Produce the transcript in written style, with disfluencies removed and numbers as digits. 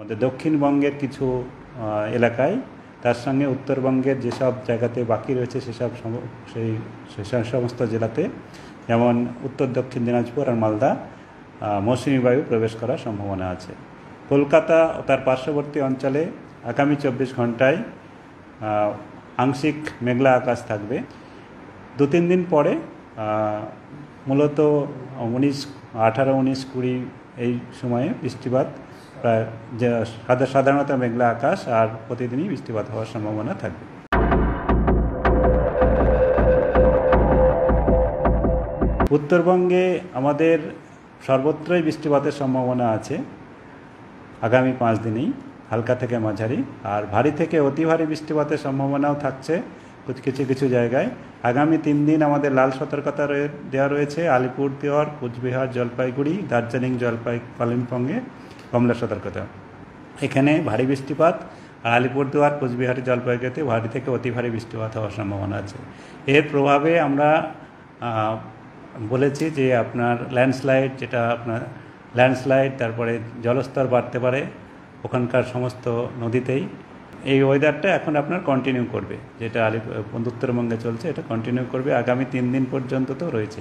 আমাদের দক্ষিণবঙ্গের কিছু এলাকায়, তার সঙ্গে উত্তরবঙ্গের যেসব জায়গাতে বাকি রয়েছে সেই সমস্ত জেলাতে, যেমন উত্তর দক্ষিণ দিনাজপুর আর মালদা, মৌসুমী বায়ু প্রবেশ করার সম্ভাবনা আছে। কলকাতা ও তার পার্শ্ববর্তী অঞ্চলে আগামী 24 ঘন্টায় আংশিক মেঘলা আকাশ থাকবে। 2-3 দিন পরে মূলত 18, 19, 20 এই সময়ে বৃষ্টিপাত, প্রায় সাধারণত মেঘলা আকাশ আর প্রতিদিনই বৃষ্টিপাত হওয়ার সম্ভাবনা থাকবে। উত্তরবঙ্গে আমাদের সর্বত্রই বৃষ্টিপাতের সম্ভাবনা আছে আগামী 5 দিনেই, হালকা থেকে মাঝারি, আর ভারী থেকে অতি ভারী বৃষ্টিপাতের সম্ভাবনাও থাকছে কিছু জায়গায়। আগামী 3 দিন আমাদের লাল সতর্কতা দেওয়া রয়েছে আলিপুরদুয়ার, কোচবিহার, জলপাইগুড়ি, দার্জিলিং, কালিম্পংয়ে কমলা সতর্কতা। এখানে ভারী বৃষ্টিপাত, আর আলিপুরদুয়ার, কোচবিহার, জলপাইগুড়িতে ভারী থেকে অতি ভারী বৃষ্টিপাত হওয়ার সম্ভাবনা আছে। এর প্রভাবে আমরা বলেছি যে আপনার ল্যান্ডস্লাইড, তারপরে জলস্তর বাড়তে পারে ওখানকার সমস্ত নদীতেই। এই ওয়েদারটা এখন আপনার কন্টিনিউ করবে, যেটা উত্তরবঙ্গে চলছে, এটা কন্টিনিউ করবে আগামী 3 দিন পর্যন্ত তো রয়েছে।